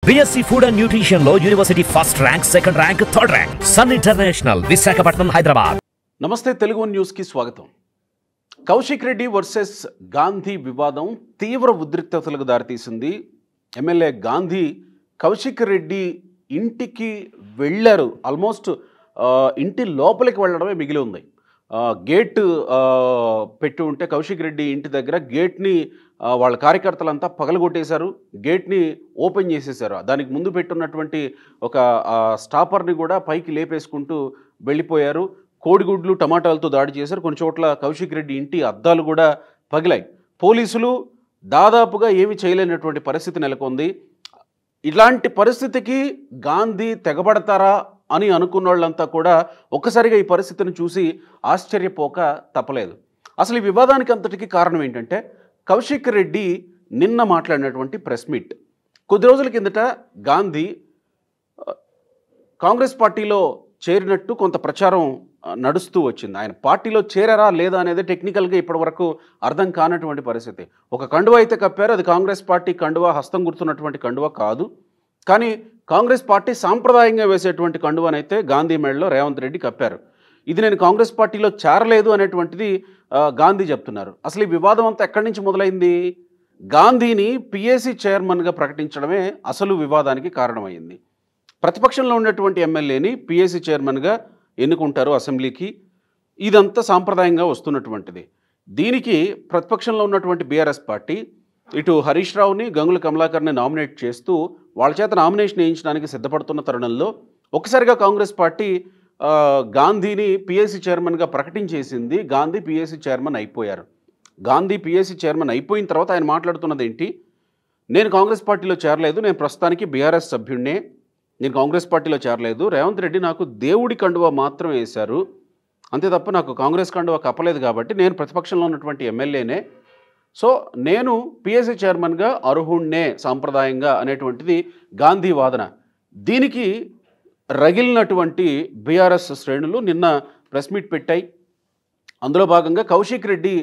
BSc Food and Nutrition లో university first rank, second rank, third rank. Sun International, Visakhapatnam, Hyderabad. నమస్తే, Telugu news కి స్వాగతం. Kaushik Reddy versus Gandhi వివాదం తీవ్ర ఉద్రిక్తతలకు దారితీసింది. ఎమ్మెల్యే గాంధీ కౌశిక్ రెడ్డి ఇంటికి వెళ్ళారు. ఆల్మోస్ట్ ఇంటి లోపలికి వెళ్ళడమే మిగిలి ఉంది. గేట్ పెట్టి ఉంటే కౌశిక్ రెడ్డి ఇంటి దగ్గర గేట్ని వాళ్ళ కార్యకర్తలంతా పగలగొట్టేశారు, గేట్ని ఓపెన్ చేసేసారు. దానికి ముందు పెట్టున్నటువంటి ఒక స్టాపర్ని కూడా పైకి లేపేసుకుంటూ వెళ్ళిపోయారు. కోడిగుడ్లు, టమాటాలతో దాడి చేశారు. కొన్ని చోట్ల కౌశిక్ రెడ్డి ఇంటి అద్దాలు కూడా పగిలాయి. పోలీసులు దాదాపుగా ఏమి చేయలేనటువంటి పరిస్థితి నెలకొంది. ఇలాంటి పరిస్థితికి గాంధీ తెగబడతారా అని అనుకున్న వాళ్ళంతా కూడా ఒక్కసారిగా ఈ పరిస్థితిని చూసి ఆశ్చర్యపోక తప్పలేదు. అసలు ఈ వివాదానికి అంతటికీ కారణం ఏంటంటే కౌశిక్ రెడ్డి నిన్న మాట్లాడినటువంటి ప్రెస్ మీట్. కొద్ది రోజుల కిందట గాంధీ కాంగ్రెస్ పార్టీలో చేరినట్టు కొంత ప్రచారం నడుస్తూ వచ్చింది. ఆయన పార్టీలో చేరారా లేదా అనేది టెక్నికల్గా ఇప్పటివరకు అర్థం కానటువంటి పరిస్థితి. ఒక కండువా అయితే కప్పారు, అది కాంగ్రెస్ పార్టీ కండువా, హస్తం గుర్తున్నటువంటి కండువా కాదు. కానీ కాంగ్రెస్ పార్టీ సాంప్రదాయంగా వేసేటువంటి కండువానైతే గాంధీ మెడలో రేవంత్ రెడ్డి కప్పారు. ఇది నేను కాంగ్రెస్ పార్టీలో చేరలేదు అనేటువంటిది గాంధీ చెప్తున్నారు. అసలు ఈ వివాదం అంతా ఎక్కడి నుంచి మొదలైంది? గాంధీని పిఏసీ చైర్మన్గా ప్రకటించడమే అసలు వివాదానికి కారణమైంది. ప్రతిపక్షంలో ఉన్నటువంటి ఎమ్మెల్యేని పిఏసీ చైర్మన్గా ఎన్నుకుంటారు అసెంబ్లీకి. ఇదంతా సాంప్రదాయంగా వస్తున్నటువంటిది. దీనికి ప్రతిపక్షంలో ఉన్నటువంటి బీఆర్ఎస్ పార్టీ ఇటు హరీష్ రావుని, గంగుల కమలాకర్ని నామినేట్ చేస్తూ వాళ్ళ చేత నామినేషన్ వేయించడానికి సిద్ధపడుతున్న తరుణంలో ఒక్కసారిగా కాంగ్రెస్ పార్టీ గాంధీని పిఏసీ చైర్మన్గా ప్రకటించేసింది. గాంధీ పిఏసీ చైర్మన్ అయిపోయారు. గాంధీ పిఏసీ చైర్మన్ అయిపోయిన తర్వాత ఆయన మాట్లాడుతున్నది ఏంటి? నేను కాంగ్రెస్ పార్టీలో చేరలేదు, నేను ప్రస్తుతానికి బీఆర్ఎస్ సభ్యుడినే, నేను కాంగ్రెస్ పార్టీలో చేరలేదు. రేవంత్ రెడ్డి నాకు దేవుడి కండువా మాత్రం వేశారు, అంతే తప్ప నాకు కాంగ్రెస్ కండువా కప్పలేదు. కాబట్టి నేను ప్రతిపక్షంలో ఉన్నటువంటి ఎమ్మెల్యేనే, సో నేను పిఏసీ చైర్మన్గా అర్హుణ్ణే సాంప్రదాయంగా అనేటువంటిది గాంధీ వాదన. దీనికి రగిలినటువంటి బీఆర్ఎస్ శ్రేణులు నిన్న ప్రెస్ మీట్ పెట్టాయి. అందులో భాగంగా కౌశిక్ రెడ్డి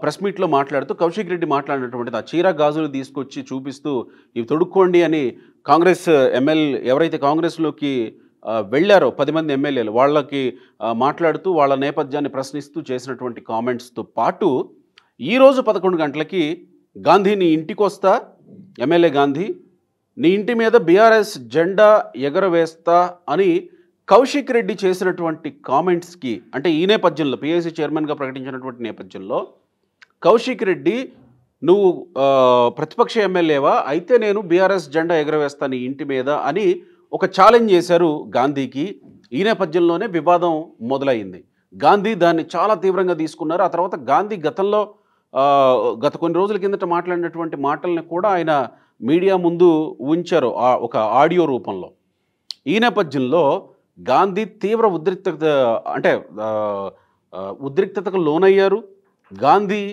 ప్రెస్ మీట్లో మాట్లాడుతూ కౌశిక్ రెడ్డి మాట్లాడినటువంటిది ఆ చీర గాజులు తీసుకొచ్చి చూపిస్తూ ఇవి తొడుక్కోండి అని కాంగ్రెస్ ఎవరైతే కాంగ్రెస్లోకి వెళ్ళారో 10 మంది ఎమ్మెల్యేలు వాళ్ళకి మాట్లాడుతూ వాళ్ళ నేపథ్యాన్ని ప్రశ్నిస్తూ చేసినటువంటి కామెంట్స్తో పాటు ఈరోజు 11 గంటలకి గాంధీ నీ ఇంటికి వస్తా, ఎమ్మెల్యే గాంధీ నీ ఇంటి మీద బీఆర్ఎస్ జెండా ఎగరవేస్తా అని కౌశిక్ రెడ్డి చేసినటువంటి కామెంట్స్కి, అంటే ఈ నేపథ్యంలో పిఏసీ చైర్మన్గా ప్రకటించినటువంటి నేపథ్యంలో కౌశిక్ రెడ్డి నువ్వు ప్రతిపక్ష ఎమ్మెల్యేవా, అయితే నేను బీఆర్ఎస్ జెండా ఎగరవేస్తా నీ ఇంటి మీద అని ఒక ఛాలెంజ్ చేశారు గాంధీకి. ఈ నేపథ్యంలోనే వివాదం మొదలైంది. గాంధీ దాన్ని చాలా తీవ్రంగా తీసుకున్నారు. ఆ తర్వాత గాంధీ గత కొన్ని రోజుల కిందట మాట్లాడినటువంటి మాటల్ని కూడా ఆయన మీడియా ముందు ఉంచారు ఒక ఆడియో రూపంలో. ఈ నేపథ్యంలో గాంధీ తీవ్ర ఉద్రిక్తతకు లోనయ్యారు. గాంధీ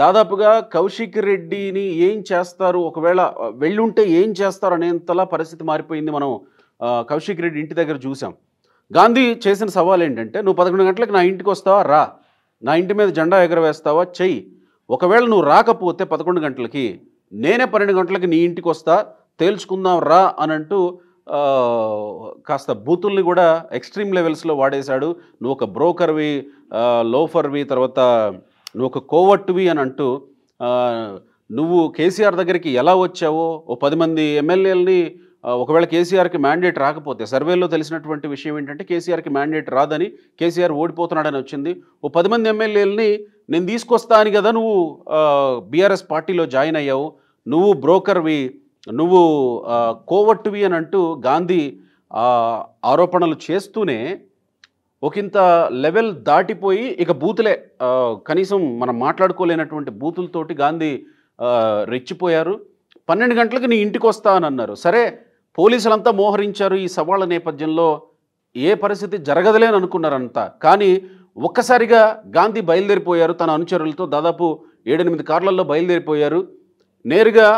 దాదాపుగా కౌశిక్ రెడ్డిని ఏం చేస్తారు, ఒకవేళ వెళ్ళుంటే ఏం చేస్తారు అనేంతలా పరిస్థితి మారిపోయింది. మనం కౌశిక్ రెడ్డి ఇంటి దగ్గర చూసాం. గాంధీ చేసిన సవాల్ ఏంటంటే, నువ్వు 11 గంటలకు నా ఇంటికి వస్తావా, రా, నా ఇంటి మీద జెండా ఎగరవేస్తావా, చెయ్యి. ఒకవేళ నువ్వు రాకపోతే 11 గంటలకి నేనే 12 గంటలకి నీ ఇంటికి వస్తా, తేల్చుకుందాం రా అని అంటూ కాస్త బూతుల్ని కూడా ఎక్స్ట్రీమ్ లెవెల్స్లో వాడేశాడు. నువ్వు ఒక బ్రోకర్వి, లోఫర్వి, తర్వాత నువ్వు ఒక కోవట్టువి అని అంటూ నువ్వు కేసీఆర్ దగ్గరికి ఎలా వచ్చావో, ఓ 10 మంది ఎమ్మెల్యేలని ఒకవేళ కేసీఆర్కి మ్యాండేట్ రాకపోతే, సర్వేలో తెలిసినటువంటి విషయం ఏంటంటే కేసీఆర్కి మ్యాండేట్ రాదని, కేసీఆర్ ఓడిపోతున్నాడని వచ్చింది. ఓ 10 మంది ఎమ్మెల్యేలని నేను తీసుకొస్తా అని కదా నువ్వు బీఆర్ఎస్ పార్టీలో జాయిన్ అయ్యావు, నువ్వు బ్రోకర్వి, నువ్వు కోవట్టువి అని అంటూ గాంధీ ఆరోపణలు చేస్తూనే ఒకంత లెవెల్ దాటిపోయి ఇక బూతులే, కనీసం మనం మాట్లాడుకోలేనటువంటి బూతులతోటి గాంధీ రెచ్చిపోయారు. 12 గంటలకు నీ ఇంటికి వస్తా అని అన్నారు. సరే, పోలీసులంతా మోహరించారు. ఈ సవాళ్ళ నేపథ్యంలో ఏ పరిస్థితి జరగదులేని అనుకున్నారంతా. కానీ ఒక్కసారిగా గాంధీ బయలుదేరిపోయారు తన అనుచరులతో. దాదాపు 7-8 కార్లలో బయలుదేరిపోయారు. నేరుగా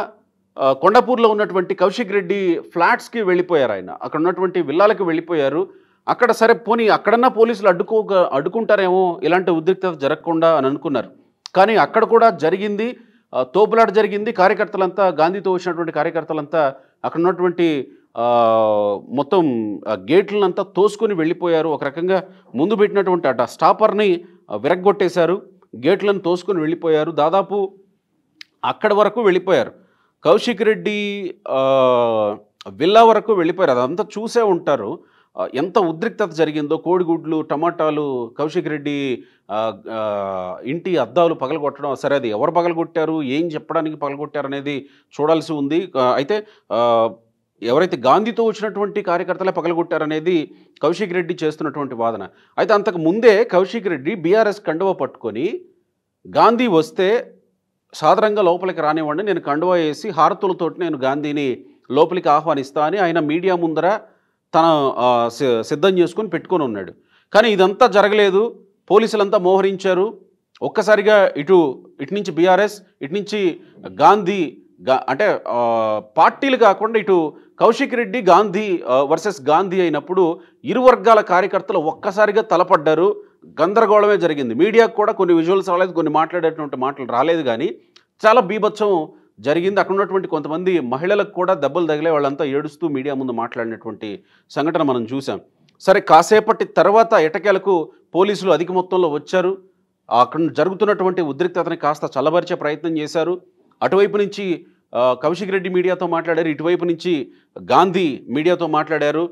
కొండాపూర్లో ఉన్నటువంటి కౌశిక్ రెడ్డి ఫ్లాట్స్కి వెళ్ళిపోయారు. ఆయన అక్కడ ఉన్నటువంటి విల్లాలకు వెళ్ళిపోయారు. అక్కడ సరే పోనీ అక్కడన్నా పోలీసులు అడ్డుకుంటారేమో ఇలాంటి ఉద్రిక్తత జరగకుండా అని అనుకున్నారు. కానీ అక్కడ కూడా జరిగింది, తోపులాట జరిగింది. కార్యకర్తలంతా, గాంధీతో వచ్చినటువంటి కార్యకర్తలంతా అక్కడ ఉన్నటువంటి మొత్తం గేట్లనంతా తోసుకొని వెళ్ళిపోయారు. ఒక రకంగా ముందు పెట్టినటువంటి అట స్టాపర్ని విరగ్గొట్టేశారు, గేట్లను తోసుకొని వెళ్ళిపోయారు. దాదాపు అక్కడి వరకు వెళ్ళిపోయారు. కౌశిక్ రెడ్డి విల్లా వరకు వెళ్ళిపోయారు. అదంతా చూసే ఉంటారు ఎంత ఉద్రిక్తత జరిగిందో. కోడిగుడ్లు, టమాటాలు, కౌశిక్ రెడ్డి ఇంటి అద్దాలు పగలగొట్టడం. సరే, అది ఎవరు పగలగొట్టారు, ఏం చెప్పడానికి పగలగొట్టారు అనేది చూడాల్సి ఉంది. అయితే ఎవరైతే గాంధీతో వచ్చినటువంటి కార్యకర్తలే పగలగొట్టారనేది కౌశిక్ రెడ్డి చేస్తున్నటువంటి వాదన. అయితే అంతకు ముందే కౌశిక్ రెడ్డి బీఆర్ఎస్ కండువా పట్టుకొని గాంధీ వస్తే సాధారణంగా లోపలికి రానివ్వండి, నేను కండువా వేసి హారతులతోటి నేను గాంధీని లోపలికి ఆహ్వానిస్తా అని ఆయన మీడియా ముందర తన సిద్ధం చేసుకొని పెట్టుకొని ఉన్నాడు. కానీ ఇదంతా జరగలేదు. పోలీసులంతా మోహరించారు. ఒక్కసారిగా ఇటు నుంచి బీఆర్ఎస్, ఇటు నుంచి గాంధీ, అంటే పార్టీలు కాకుండా ఇటు కౌశిక్ రెడ్డి గాంధీ వర్సెస్ గాంధీ అయినప్పుడు ఇరు వర్గాల కార్యకర్తలు ఒక్కసారిగా తలపడ్డారు. గందరగోళమే జరిగింది. మీడియాకు కూడా కొన్ని విజువల్స్ రాలేదు, కొన్ని మాట్లాడేటువంటి మాటలు రాలేదు, కానీ చాలా బీభత్సం జరిగింది. అక్కడ ఉన్నటువంటి కొంతమంది మహిళలకు కూడా దెబ్బలు తగిలే, వాళ్ళంతా ఏడుస్తూ మీడియా ముందు మాట్లాడినటువంటి సంఘటన మనం చూసాం. సరే, కాసేపటి తర్వాత ఎటకేలకు పోలీసులు అధిక మొత్తంలో వచ్చారు. అక్కడ జరుగుతున్నటువంటి ఉద్రిక్తతని కాస్త చల్లబరిచే ప్రయత్నం చేశారు. అటువైపు నుంచి కౌశిక్ రెడ్డి మీడియాతో మాట్లాడారు, ఇటువైపు నుంచి గాంధీ మీడియాతో మాట్లాడారు.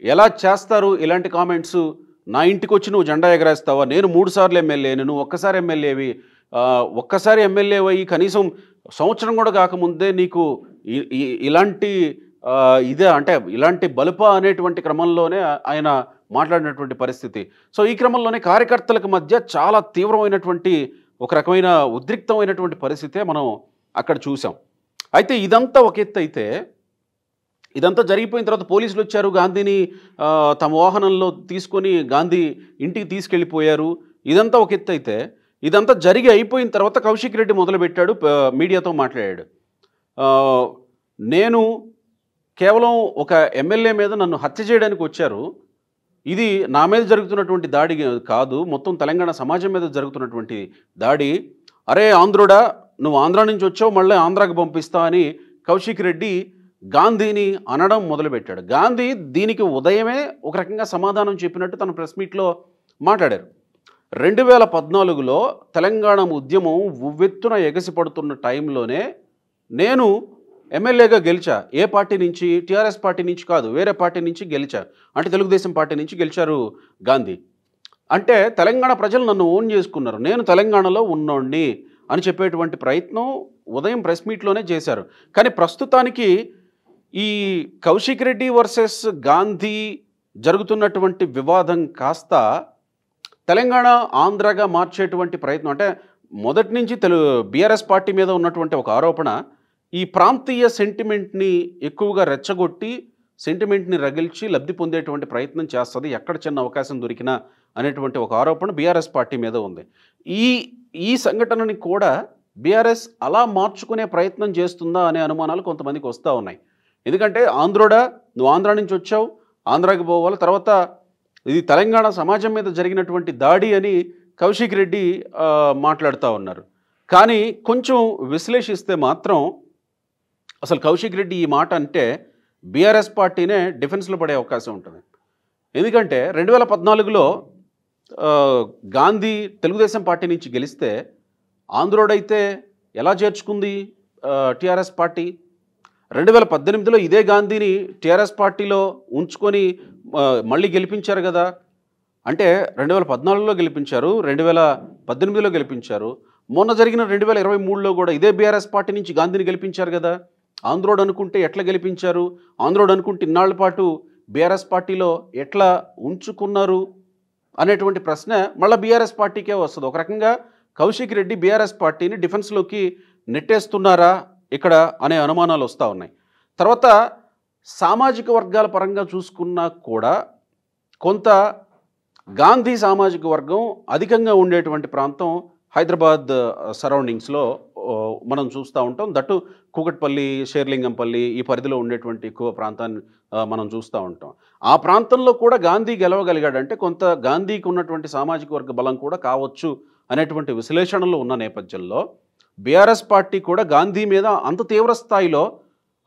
ఎలా చేస్తారు ఇలాంటి కామెంట్స్? నా ఇంటికి వచ్చి నువ్వు జెండా ఎగరేస్తావా? నేను 3 సార్లు ఎమ్మెల్యేను, నువ్వు ఒక్కసారి ఎమ్మెల్యేవి. ఒక్కసారి ఎమ్మెల్యేవయ్యి కనీసం సంవత్సరం కూడా కాకముందే నీకు ఇలాంటి ఇదే, అంటే ఇలాంటి బలుప అనేటువంటి క్రమంలోనే ఆయన మాట్లాడినటువంటి పరిస్థితి. సో ఈ క్రమంలోనే కార్యకర్తలకు మధ్య చాలా తీవ్రమైనటువంటి ఒక రకమైన ఉద్రిక్తమైనటువంటి పరిస్థితే మనం అక్కడ చూసాం. అయితే ఇదంతా ఒక ఎత్తు అయితే, ఇదంతా జరిగిపోయిన తర్వాత పోలీసులు వచ్చారు, గాంధీని తమ వాహనంలో తీసుకొని గాంధీ ఇంటికి తీసుకెళ్ళిపోయారు. ఇదంతా ఒక ఎత్తు అయితే, ఇదంతా జరిగి అయిపోయిన తర్వాత కౌశిక్ రెడ్డి మొదలుపెట్టాడు, మీడియాతో మాట్లాడాడు. నేను కేవలం ఒక ఎమ్మెల్యే మీద నన్ను హత్య చేయడానికి వచ్చారు, ఇది నా మీద జరుగుతున్నటువంటి దాడి కాదు, మొత్తం తెలంగాణ సమాజం మీద జరుగుతున్నటువంటి దాడి. అరే ఆంధ్రుడా, నువ్వు ఆంధ్ర నుంచి వచ్చావు, మళ్ళీ ఆంధ్రాకి పంపిస్తా అని కౌశిక్ రెడ్డి గాంధీని అనడం మొదలుపెట్టాడు. గాంధీ దీనికి ఉదయమే ఒక రకంగా సమాధానం చెప్పినట్టు తన ప్రెస్ మీట్లో మాట్లాడారు. 2014లో తెలంగాణ ఉద్యమం ఉవ్వెత్తున ఎగసిపడుతున్న టైంలోనే నేను ఎమ్మెల్యేగా గెలిచా. ఏ పార్టీ నుంచి? టీఆర్ఎస్ పార్టీ నుంచి కాదు, వేరే పార్టీ నుంచి గెలిచా. అంటే తెలుగుదేశం పార్టీ నుంచి గెలిచారు గాంధీ. అంటే తెలంగాణ ప్రజలు నన్ను ఓన్ చేసుకున్నారు, నేను తెలంగాణలో ఉన్నోడిని అని చెప్పేటువంటి ప్రయత్నం ఉదయం ప్రెస్ మీట్లోనే చేశారు. కానీ ప్రస్తుతానికి ఈ కౌశిక్ రెడ్డి వర్సెస్ గాంధీ జరుగుతున్నటువంటి వివాదం కాస్త తెలంగాణ ఆంధ్రగా మార్చేటువంటి ప్రయత్నం. అంటే మొదటి నుంచి బీఆర్ఎస్ పార్టీ మీద ఉన్నటువంటి ఒక ఆరోపణ ఈ ప్రాంతీయ సెంటిమెంట్ని ఎక్కువగా రెచ్చగొట్టి, సెంటిమెంట్ని రగిల్చి లబ్ధి పొందేటువంటి ప్రయత్నం చేస్తుంది ఎక్కడ చిన్న అవకాశం దొరికినా అనేటువంటి ఒక ఆరోపణ బీఆర్ఎస్ పార్టీ మీద ఉంది. ఈ సంఘటనని కూడా బీఆర్ఎస్ అలా మార్చుకునే ప్రయత్నం చేస్తుందా అనే అనుమానాలు కొంతమందికి వస్తూ ఉన్నాయి. ఎందుకంటే ఆంధ్రోడా, నువ్వు ఆంధ్ర నుంచి వచ్చావు, ఆంధ్రాకి పోవాలి, తర్వాత ఇది తెలంగాణ సమాజం మీద జరిగినటువంటి దాడి అని కౌశిక్ రెడ్డి మాట్లాడుతూ ఉన్నారు. కానీ కొంచెం విశ్లేషిస్తే మాత్రం అసలు కౌశిక్ రెడ్డి ఈ మాట అంటే బీఆర్ఎస్ పార్టీనే డిఫెన్స్లో పడే అవకాశం ఉంటుంది. ఎందుకంటే 2014లో గాంధీ తెలుగుదేశం పార్టీ నుంచి గెలిస్తే ఆంధ్రోడైతే ఎలా చేర్చుకుంది టీఆర్ఎస్ పార్టీ? 2018లో ఇదే గాంధీని టీఆర్ఎస్ పార్టీలో ఉంచుకొని మళ్ళీ గెలిపించారు కదా. అంటే 2014లో గెలిపించారు, 2018లో గెలిపించారు, మొన్న జరిగిన 2023లో కూడా ఇదే బీఆర్ఎస్ పార్టీ నుంచి గాంధీని గెలిపించారు కదా. ఆంధ్రోడ్ అనుకుంటే ఎట్లా గెలిపించారు? ఆంధ్రోడ్ అనుకుంటే ఇన్నాళ్ల పాటు బీఆర్ఎస్ పార్టీలో ఎట్లా ఉంచుకున్నారు అనేటువంటి ప్రశ్న మళ్ళీ బీఆర్ఎస్ పార్టీకే వస్తుంది. ఒక రకంగా కౌశిక్ రెడ్డి బీఆర్ఎస్ పార్టీని డిఫెన్స్లోకి నెట్టేస్తున్నారా ఇక్కడ అనే అనుమానాలు వస్తూ ఉన్నాయి. తర్వాత సామాజిక వర్గాల పరంగా చూసుకున్నా కూడా కొంత గాంధీ సామాజిక వర్గం అధికంగా ఉండేటువంటి ప్రాంతం హైదరాబాద్ సరౌండింగ్స్లో మనం చూస్తూ ఉంటాం. దట్టు కూకట్పల్లి, షేర్లింగంపల్లి ఈ పరిధిలో ఉండేటువంటి ఎక్కువ ప్రాంతాన్ని మనం చూస్తూ ఉంటాం. ఆ ప్రాంతంలో కూడా గాంధీ గెలవగలిగాడంటే కొంత గాంధీకి ఉన్నటువంటి సామాజిక వర్గ బలం కూడా కావచ్చు అనేటువంటి విశ్లేషణలు ఉన్న నేపథ్యంలో బీఆర్ఎస్ పార్టీ కూడా గాంధీ మీద అంత తీవ్ర స్థాయిలో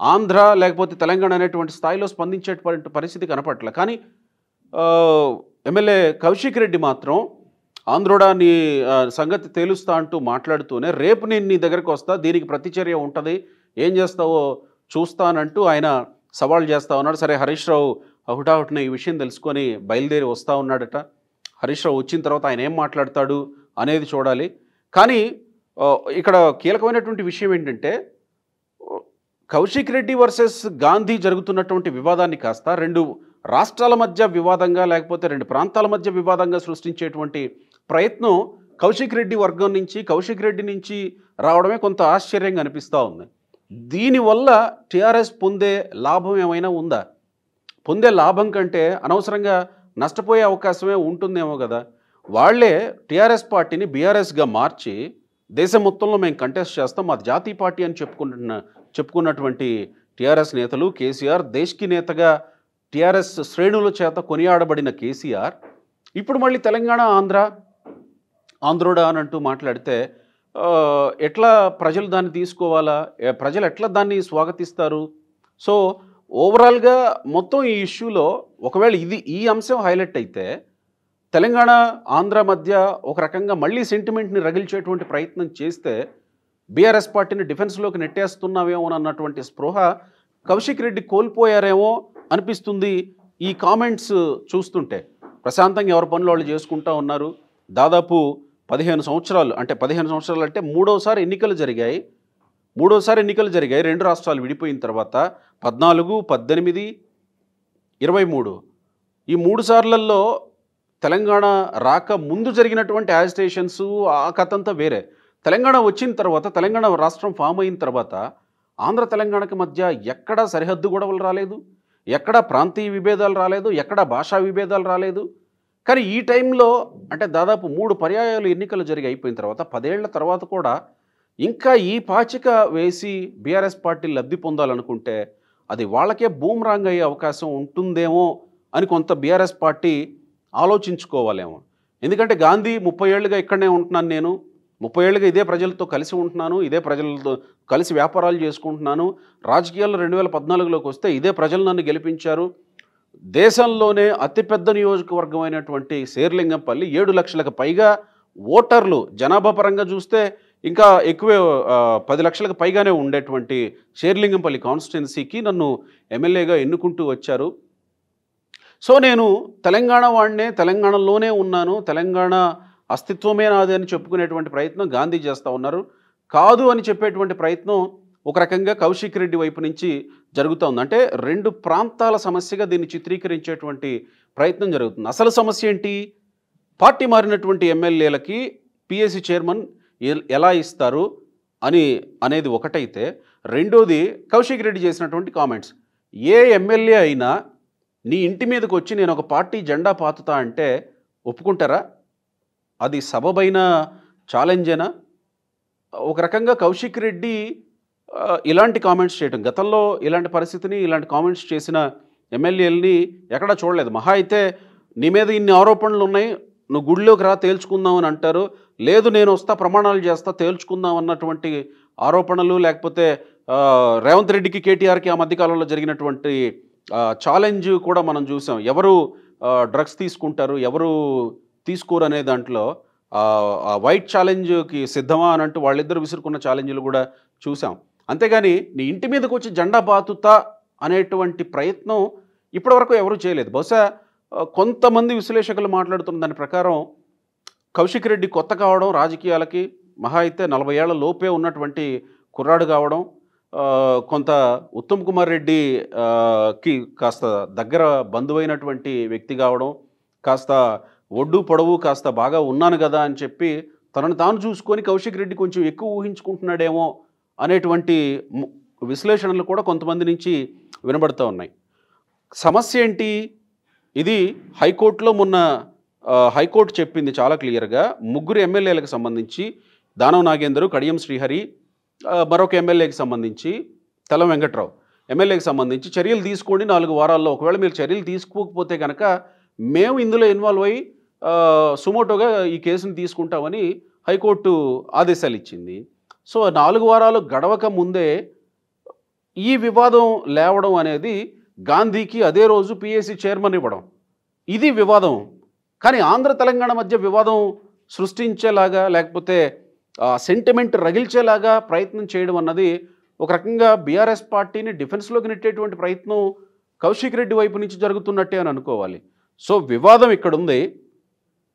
ఆంధ్ర లేకపోతే తెలంగాణ అనేటువంటి స్థాయిలో స్పందించేటువంటి పరిస్థితి కనపట్ల. కానీ ఎమ్మెల్యే కౌశిక్ రెడ్డి మాత్రం ఆంధ్రోడా నీ సంగతి తేలుస్తా అంటూ మాట్లాడుతూనే రేపు నేను నీ దగ్గరకు వస్తా, దీనికి ప్రతిచర్య ఉంటుంది, ఏం చేస్తావో చూస్తానంటూ ఆయన సవాల్ చేస్తూ ఉన్నాడు. సరే, హరీష్ రావు హుటాహుటిన ఈ విషయం తెలుసుకొని బయలుదేరి వస్తూ ఉన్నాడట. హరీష్ రావు వచ్చిన తర్వాత ఆయన ఏం మాట్లాడతాడు అనేది చూడాలి. కానీ ఇక్కడ కీలకమైనటువంటి విషయం ఏంటంటే, కౌశిక్ రెడ్డి వర్సెస్ గాంధీ జరుగుతున్నటువంటి వివాదాన్ని కాస్త రెండు రాష్ట్రాల మధ్య వివాదంగా లేకపోతే రెండు ప్రాంతాల మధ్య వివాదంగా సృష్టించేటువంటి ప్రయత్నం కౌశిక్ రెడ్డి వర్గం నుంచి, కౌశిక్ రెడ్డి నుంచి రావడమే కొంత ఆశ్చర్యంగా అనిపిస్తూ ఉంది. దీనివల్ల టీఆర్ఎస్ పొందే లాభం ఏమైనా ఉందా? పొందే లాభం కంటే అనవసరంగా నష్టపోయే అవకాశమే ఉంటుందేమో కదా. వాళ్లే టీఆర్ఎస్ పార్టీని బీఆర్ఎస్గా మార్చి దేశం మొత్తంలో మేము కంటెస్ట్ చేస్తాం, మా జాతీయ పార్టీ అని చెప్పుకున్నటువంటి టీఆర్ఎస్ నేతలు, కేసీఆర్ దేశ్కి నేతగా టీఆర్ఎస్ శ్రేణుల చేత కొనియాడబడిన కేసీఆర్ ఇప్పుడు మళ్ళీ తెలంగాణ ఆంధ్రోడా అని అంటూ మాట్లాడితే ఎట్లా ప్రజలు దాన్ని తీసుకోవాలా, ప్రజలు ఎట్లా దాన్ని స్వాగతిస్తారు? సో ఓవరాల్గా మొత్తం ఈ ఇష్యూలో ఒకవేళ ఈ అంశం హైలైట్ అయితే తెలంగాణ ఆంధ్ర మధ్య ఒక రకంగా మళ్ళీ సెంటిమెంట్ని రగిల్చేటువంటి ప్రయత్నం చేస్తే బీఆర్ఎస్ పార్టీని డిఫెన్స్లోకి నెట్టేస్తున్నావేమో అన్నటువంటి స్పృహ కౌశిక్ రెడ్డి కోల్పోయారేమో అనిపిస్తుంది. ఈ కామెంట్స్ చూస్తుంటే ప్రశాంతంగా ఎవరి పనులు వాళ్ళు చేసుకుంటూ ఉన్నారు. దాదాపు 15 సంవత్సరాలు అంటే మూడోసారి ఎన్నికలు జరిగాయి రెండు రాష్ట్రాలు విడిపోయిన తర్వాత 14, 18, 23 ఈ 3 సార్లలో తెలంగాణ రాక ముందు జరిగినటువంటి యాజిటేషన్స్ ఆ కథంతా వేరే. తెలంగాణ వచ్చిన తర్వాత, తెలంగాణ రాష్ట్రం ఫామ్ అయిన తర్వాత ఆంధ్ర తెలంగాణకి మధ్య ఎక్కడా సరిహద్దు గొడవలు రాలేదు, ఎక్కడా ప్రాంతీయ విభేదాలు రాలేదు, ఎక్కడా భాషా విభేదాలు రాలేదు. కానీ ఈ టైంలో అంటే దాదాపు 3 పర్యాయాలు ఎన్నికలు జరిగి అయిపోయిన తర్వాత 10 ఏళ్ల తర్వాత కూడా ఇంకా ఈ పాచిక వేసి బీఆర్ఎస్ పార్టీ లబ్ధి పొందాలనుకుంటే అది వాళ్ళకే బూమ్రాంగ్ అయ్యే అవకాశం ఉంటుందేమో అని కొంత బీఆర్ఎస్ పార్టీ ఆలోచించుకోవాలేమో. ఎందుకంటే గాంధీ 30 ఏళ్ళుగా ఇక్కడనే ఉంటున్నాను, నేను 30 ఏళ్ళుగా ఇదే ప్రజలతో కలిసి ఉంటున్నాను, ఇదే ప్రజలతో కలిసి వ్యాపారాలు చేసుకుంటున్నాను, రాజకీయాల్లో 2014లోకి వస్తే ఇదే ప్రజలు నన్ను గెలిపించారు, దేశంలోనే అతిపెద్ద నియోజకవర్గం అయినటువంటి శేర్లింగంపల్లి 7 లక్షలకు పైగా ఓటర్లు జనాభా పరంగా చూస్తే ఇంకా ఎక్కువే 10 లక్షలకు పైగానే ఉండేటువంటి శేర్లింగంపల్లి కాన్స్టిట్యున్సీకి నన్ను ఎమ్మెల్యేగా ఎన్నుకుంటూ వచ్చారు. సో నేను తెలంగాణ వాడినే, తెలంగాణలోనే ఉన్నాను, తెలంగాణ అస్తిత్వమే నాది అని చెప్పుకునేటువంటి ప్రయత్నం గాంధీ చేస్తూ ఉన్నారు. కాదు అని చెప్పేటువంటి ప్రయత్నం ఒక రకంగా కౌశిక్ రెడ్డి వైపు నుంచి జరుగుతూ ఉంది. అంటే రెండు ప్రాంతాల సమస్యగా దీన్ని చిత్రీకరించేటువంటి ప్రయత్నం జరుగుతుంది. అసలు సమస్య ఏంటి? పార్టీ మారినటువంటి ఎమ్మెల్యేలకి పిఎస్సి చైర్మన్ ఎలా ఇస్తారు అనేది ఒకటైతే, రెండోది కౌశిక్ రెడ్డి చేసినటువంటి కామెంట్స్. ఏ ఎమ్మెల్యే అయినా నీ ఇంటి మీదకి వచ్చి నేను ఒక పార్టీ జెండా పాతుతా అంటే ఒప్పుకుంటారా? అది సబబైన ఛాలెంజేనా? ఒక రకంగా కౌశిక్ రెడ్డి ఇలాంటి కామెంట్స్ చేయటం, గతంలో ఇలాంటి పరిస్థితిని ఇలాంటి కామెంట్స్ చేసిన ఎమ్మెల్యేలని ఎక్కడా చూడలేదు. మహా అయితే నీ మీద ఇన్ని ఆరోపణలు ఉన్నాయి, నువ్వు గుడిలోకి రా తేల్చుకుందాం అని అంటారు, లేదు నేను వస్తా ప్రమాణాలు చేస్తా తేల్చుకుందాం అన్నటువంటి ఆరోపణలు, లేకపోతే రేవంత్ రెడ్డికి కేటీఆర్కి ఆ మధ్యకాలంలో జరిగినటువంటి ఛాలెంజ్ కూడా మనం చూసాం. ఎవరు డ్రగ్స్ తీసుకుంటారు, ఎవరు తీసుకోరు అనే దాంట్లో వైట్ ఛాలెంజ్కి సిద్ధమా అని అంటూ వాళ్ళిద్దరు విసురుకున్న ఛాలెంజ్లు కూడా చూసాం. అంతేగాని నీ ఇంటి మీదకి వచ్చి జెండా బాతుతా అనేటువంటి ప్రయత్నం ఇప్పటివరకు ఎవరూ చేయలేదు. బహుశా కొంతమంది విశ్లేషకులు మాట్లాడుతున్న దాని ప్రకారం కౌశిక్ రెడ్డి కొత్త కావడం, రాజకీయాలకి మహా అయితే 40 ఏళ్ల లోపే ఉన్నటువంటి కుర్రాడు కావడం, కొంత ఉత్తమ్ కుమార్ రెడ్డికి కాస్త దగ్గర బంధువైనటువంటి వ్యక్తి కావడం, కాస్త ఒడ్డు పొడవు కాస్త బాగా ఉన్నాను కదా అని చెప్పి తనను తాను చూసుకొని కౌశిక్ రెడ్డి కొంచెం ఎక్కువ ఊహించుకుంటున్నాడేమో అనేటువంటి విశ్లేషణలు కూడా కొంతమంది నుంచి వినబడుతూ ఉన్నాయి. సమస్య ఏంటి? ఇది హైకోర్టులో మొన్న హైకోర్టు చెప్పింది చాలా క్లియర్గా. 3 ఎమ్మెల్యేలకు సంబంధించి దానం నాగేందర్, కడియం శ్రీహరి, మరొక ఎమ్మెల్యేకి సంబంధించి తెలం వెంకట్రావు ఎమ్మెల్యేకి సంబంధించి చర్యలు తీసుకోండి 4 వారాల్లో. ఒకవేళ మీరు చర్యలు తీసుకోకపోతే కనుక మేము ఇందులో ఇన్వాల్వ్ అయ్యి సుమోటోగా ఈ కేసును తీసుకుంటామని హైకోర్టు ఆదేశాలు ఇచ్చింది. సో 4 వారాలు గడవక ముందే ఈ వివాదం లేవడం అనేది గాంధీకి అదే రోజు పిఏసీ చైర్మన్ ఇవ్వడం, ఇది వివాదం. కానీ ఆంధ్ర తెలంగాణ మధ్య వివాదం సృష్టించేలాగా లేకపోతే సెంటిమెంట్ రగిల్చేలాగా ప్రయత్నం చేయడం అన్నది ఒక రకంగా బీఆర్ఎస్ పార్టీని డిఫెన్స్లోకి నెట్టేటువంటి ప్రయత్నం కౌశిక్ రెడ్డి వైపు నుంచి జరుగుతున్నట్టే అని అనుకోవాలి. సో వివాదం ఇక్కడ ఉంది,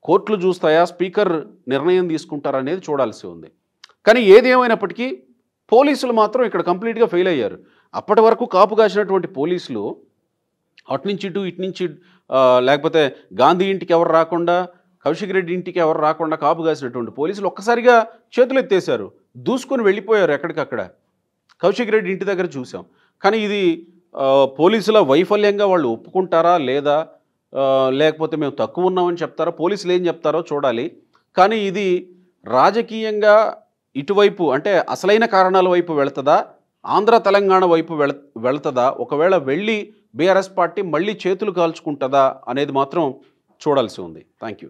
కోర్టులు చూస్తాయా, స్పీకర్ నిర్ణయం తీసుకుంటారనేది చూడాల్సి ఉంది. కానీ ఏది ఏమైనప్పటికీ పోలీసులు మాత్రం ఇక్కడ కంప్లీట్గా ఫెయిల్ అయ్యారు. అప్పటి వరకు కాపు కాసినటువంటి పోలీసులు అటు నుంచి ఇటు, ఇటు నుంచి లేకపోతే గాంధీ ఇంటికి ఎవరు రాకుండా, కౌశిక్ రెడ్డి ఇంటికి ఎవరు రాకుండా కాపు కాసినటువంటి పోలీసులు ఒక్కసారిగా చేతులు ఎత్తేశారు, దూసుకొని వెళ్ళిపోయారు ఎక్కడికక్కడ. కౌశిక్ రెడ్డి ఇంటి దగ్గర చూసాం. కానీ ఇది పోలీసుల వైఫల్యంగా వాళ్ళు ఒప్పుకుంటారా లేదా, లేకపోతే మేము తక్కువ ఉన్నామని చెప్తారా, పోలీసులు ఏం చెప్తారో చూడాలి. కానీ ఇది రాజకీయంగా ఇటువైపు అంటే అసలైన కారణాల వైపు వెళుతుందా, ఆంధ్ర తెలంగాణ వైపు వెళుతుందా, ఒకవేళ వెళ్ళి బీఆర్ఎస్ పార్టీ మళ్ళీ చేతులు కాల్చుకుంటుందా అనేది మాత్రం చూడాల్సి ఉంది. Thank you.